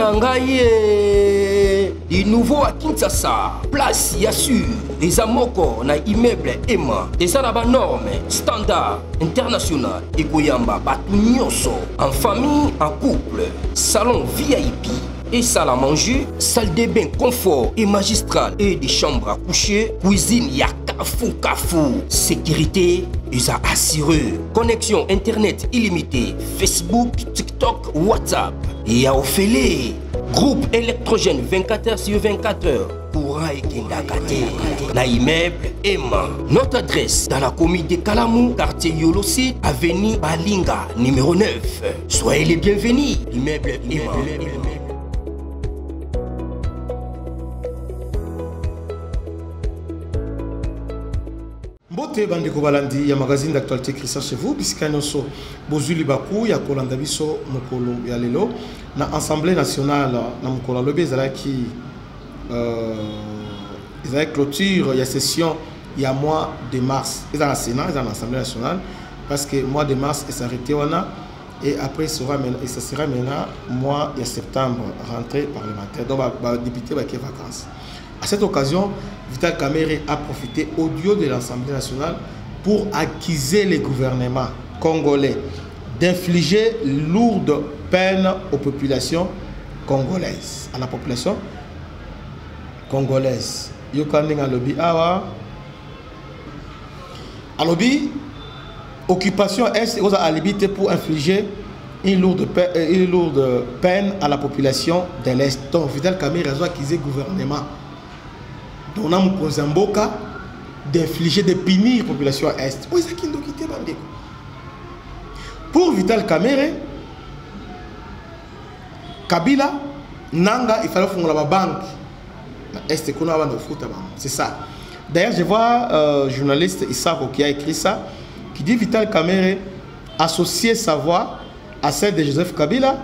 Nangaye, du nouveau à Kinshasa, place Yassur, des amoko na immeuble Emma, des arabes normes, standard, international, et Koyamba, Batunyoso, en famille, en couple, salon VIP. Et salle à manger, salle de bain confort et magistrale et des chambres à coucher, cuisine Kafou. Sécurité, ils ont assuré. Connexion internet illimitée, Facebook, TikTok, WhatsApp. Et à Ophélie, groupe électrogène 24h/24h. Courant et Kindakate. Na immeuble Emma. Notre adresse dans la commune de Kalamou, quartier Yolosi, avenue Balinga, numéro 9. Soyez les bienvenus. Immeuble Emma. Mbote bandeko balandi ya magazine d'actualité Christian chez vous bisika nyonso bozuli baku ya kolanda biso mokolo ya lelo na assemblée nationale na mokolo lobe ezalaki clôture ya session ya mois de mars ezala Sénat ezala assemblée nationale parce que mois de mars est arrêté wana et après ça sera maintenant mois de septembre rentrée parlementaire donc ba député ba qui vacances. À cette occasion, Vital Kamerhe a profité audio de l'Assemblée nationale pour accuser les gouvernements congolais d'infliger lourdes peines aux populations congolaises. À la population congolaise. Yokandinga lobby awa. À lobby, occupation est à limiter pour infliger une lourde peine à la population de l'Est. Donc Vital Kamerhe a accusé le gouvernement. Donc, on a d'infliger, de punir la population Est. Pour Vital Kamerhe, Kabila, Nanga, il fallait faire la banque. C'est ça. D'ailleurs, je vois un journaliste Issako qui a écrit ça, qui dit Vital Kamerhe associer sa voix à celle de Joseph Kabila,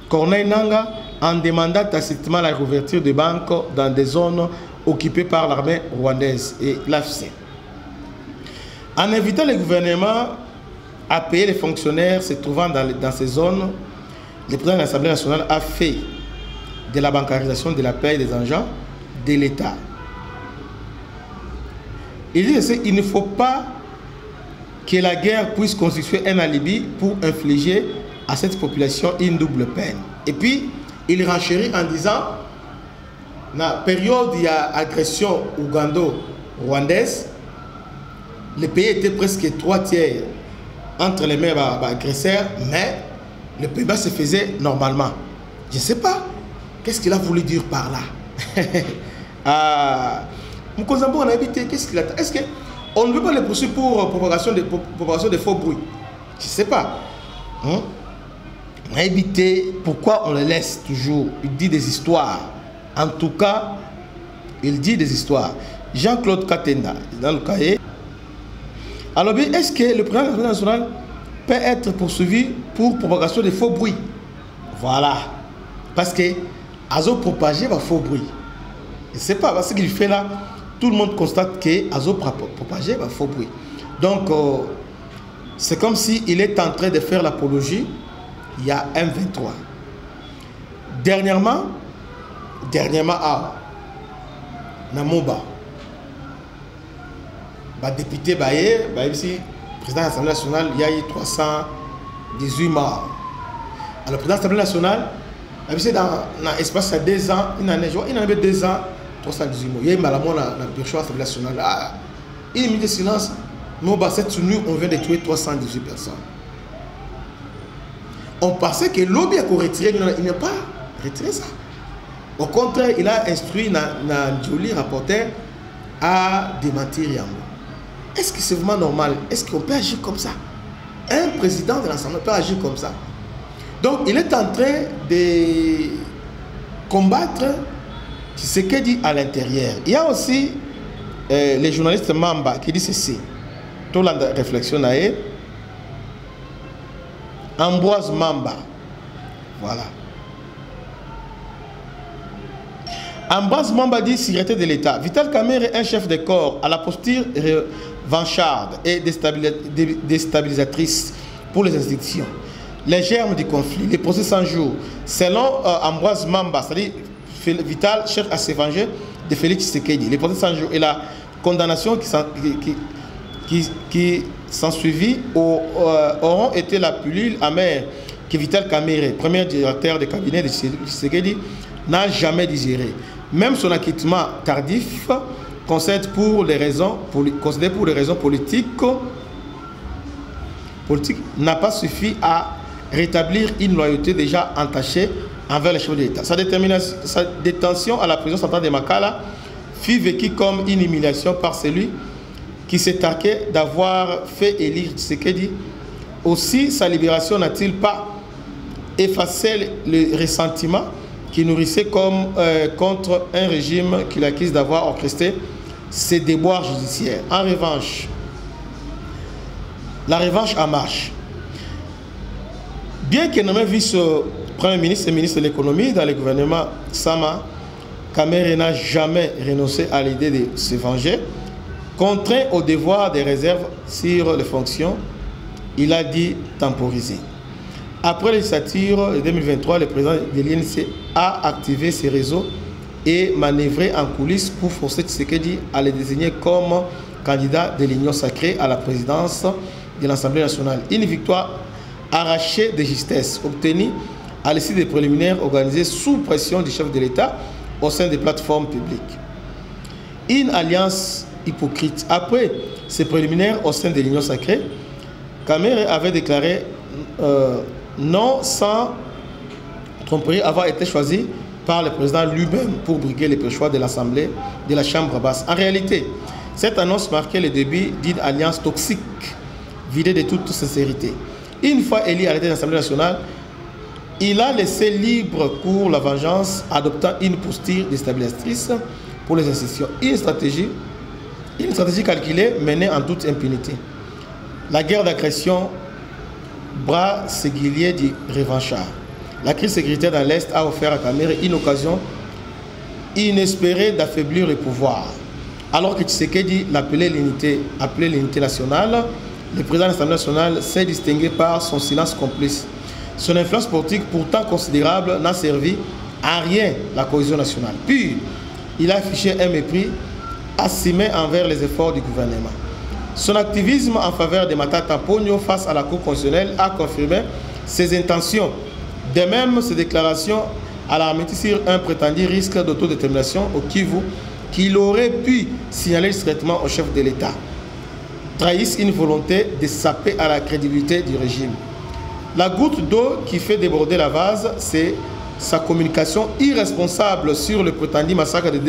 Corneille Nanga, en demandant tacitement la réouverture des banques dans des zones occupé par l'armée rwandaise et l'AFC. En invitant le gouvernement à payer les fonctionnaires se trouvant dans ces zones, le président de l'Assemblée nationale a fait de la bancarisation de la paie des agents de l'État. Il dit qu'il ne faut pas que la guerre puisse constituer un alibi pour infliger à cette population une double peine. Et puis, il renchérit en disant dans la période de l'agression ougando-rwandaise, le pays était presque 3/3 entre les mains agresseurs, mais le paiement se faisait normalement. Je ne sais pas. Qu'est-ce qu'il a voulu dire par là? Moukozambo, on a évité. Qu'est-ce qu'il a... Est-ce qu'on ne veut pas les poursuivre pour propagation de faux bruits? Je ne sais pas. On a évité. Pourquoi on les laisse toujours? Il dit des histoires. En tout cas, il dit des histoires. Jean-Claude Katenda, dans le cahier. Alors, est-ce que le président de l'Assemblée nationale peut être poursuivi pour propagation de faux bruits? Voilà. Parce que Azo propagé va faux bruit. Je ne sais pas, parce qu'il fait là, tout le monde constate que Azo propagé va faux bruit. Donc, c'est comme s'il est en train de faire l'apologie. Il y a M23. Dernièrement, à Namoba, député Baye, ici, président de l'Assemblée nationale, il y a eu 318 morts. Alors, le président de l'Assemblée nationale, dans l'espace de 2 ans, il en avait 2 ans, 318 morts. Il y a eu malamon dans le bureau de l'Assemblée nationale. Il est mis de silence. Moba, cette nuit, on vient de tuer 318 personnes. On pensait que l'OBI a retiré, il n'a pas retiré ça. Au contraire, il a instruit Njoli, rapporteur, à démentir Yango. Est-ce que c'est vraiment normal? Est-ce qu'on peut agir comme ça? Un président de l'Assemblée peut agir comme ça. Donc, il est en train de combattre ce qu'il dit à l'intérieur. Il y a aussi les journalistes Mamba qui disent ceci. Toute la réflexion à eux. Ambroise Mamba. Voilà. Ambroise Mamba dit sécurité de l'État. Vital Kamerhe est un chef de corps à la posture revancharde et déstabilisatrice pour les institutions. les germes du conflit, les procès 100 jours. Selon Ambroise Mamba, c'est-à-dire Vital cherche à se venger de Félix Tshisekedi. Les procès 100 jours et la condamnation qui s'ensuivit auront été la pilule amère que Vital Kamerhe, premier directeur de cabinet de Tshisekedi, n'a jamais digéré. Même son acquittement tardif, considéré pour les raisons politiques, n'a pas suffi à rétablir une loyauté déjà entachée envers les chefs de l'État. Sa détention à la prison centrale de Makala fut vécue comme une humiliation par celui qui s'est targué d'avoir fait élire Tshisekedi. Aussi, sa libération n'a-t-il pas effacé le ressentiment qui nourrissait contre un régime qu'il accuse d'avoir orchestré ses déboires judiciaires. En revanche, la revanche en marche. Bien que nommé vice-premier ministre et ministre de l'économie dans le gouvernement Sama, Kamerhe n'a jamais renoncé à l'idée de se venger. Contraint au devoir des réserves sur les fonctions, il a dit temporiser. Après la législature de 2023, le président de l'INC a activé ses réseaux et manœuvré en coulisses pour forcer Tshisekedi à le désigner comme candidat de l'Union sacrée à la présidence de l'Assemblée nationale. Une victoire arrachée de justesse, obtenue à l'issue des préliminaires organisés sous pression du chef de l'État au sein des plateformes publiques. Une alliance hypocrite. Après ces préliminaires au sein de l'Union sacrée, Kamerhe avait déclaré non sans tromperie avoir été choisi par le président lui-même pour briguer les choix de l'Assemblée de la Chambre basse. En réalité, cette annonce marquait le début d'une alliance toxique, vidée de toute sincérité. Une fois élu à la tête de l'Assemblée nationale, il a laissé libre cours la vengeance, adoptant une posture déstabilisatrice pour les institutions. Une stratégie calculée menée en toute impunité. La guerre d'agression, bras ségulier du revanchard. La crise sécuritaire dans l'Est a offert à Kamerhe une occasion inespérée d'affaiblir le pouvoir. Alors que Tshisekedi appelait l'unité nationale, le président de l'Assemblée nationale s'est distingué par son silence complice. Son influence politique, pourtant considérable, n'a servi à rien la cohésion nationale. Puis, il a affiché un mépris assumé envers les efforts du gouvernement. Son activisme en faveur de Matata Ponyo face à la Cour constitutionnelle a confirmé ses intentions. De même, ses déclarations alarmantes sur un prétendu risque d'autodétermination au Kivu qu'il aurait pu signaler discrètement au chef de l'État trahissent une volonté de saper à la crédibilité du régime. La goutte d'eau qui fait déborder la vase, c'est sa communication irresponsable sur le prétendu massacre de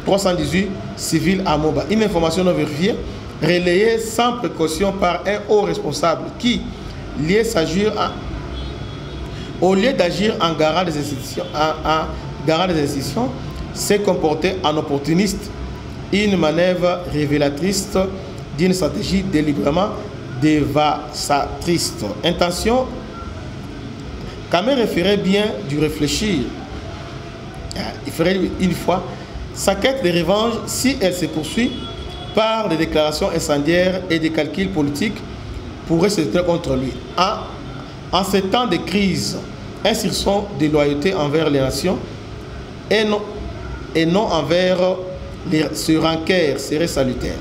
318 civils à Moba. Une information non vérifiée, relayée sans précaution par un haut responsable qui, au lieu d'agir en garant des institutions, s'est comporté en opportuniste, une manœuvre révélatrice d'une stratégie délibérément dévastatrice. Intention, Kamerhe ferait bien du réfléchir. Il ferait une fois sa quête de revanche si elle se poursuit par des déclarations incendiaires et des calculs politiques pourrait se tenir contre lui. En ces temps de crise, un sursaut de loyauté envers les nations et non envers ce rancœur serait salutaire.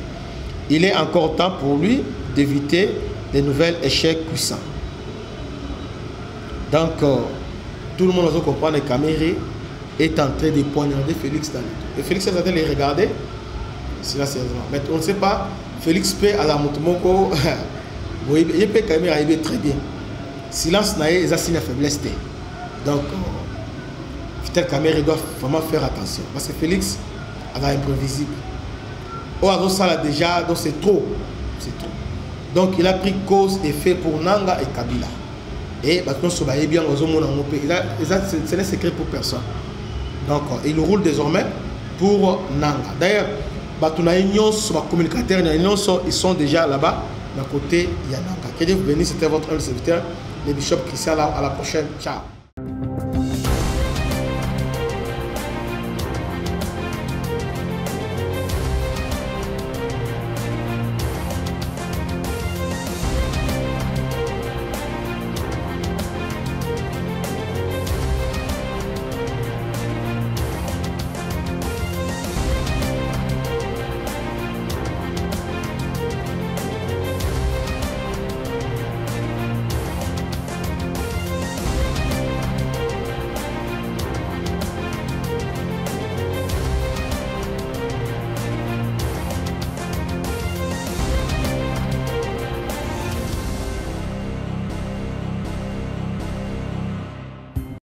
Il est encore temps pour lui d'éviter de nouveaux échecs puissants. Donc, tout le monde doit comprendre que Kamerhe est en train de poignarder Félix dans le dos. Et Félix est en train de les regarder silencieusement. Mais on ne sait pas, Félix peut à la Motomoko, il peut Kamerhe arriver très bien. Silence n'a pas signe de faiblesse. Donc, Vital Kamerhe doit vraiment faire attention. Parce que Félix va imprévisible. Oh, ça là déjà, donc c'est trop. C'est trop. Donc, il a pris cause et fait pour Nanga et Kabila. Et maintenant, ce n'est bien c'est un secret pour personne. Donc, il roule désormais pour Nanga. D'ailleurs, les communicateurs, ils sont déjà là-bas. D'un côté, il y a Nanga. Que Dieu vous bénisse, c'était votre serviteur, le bishop Christian. À la prochaine. Ciao.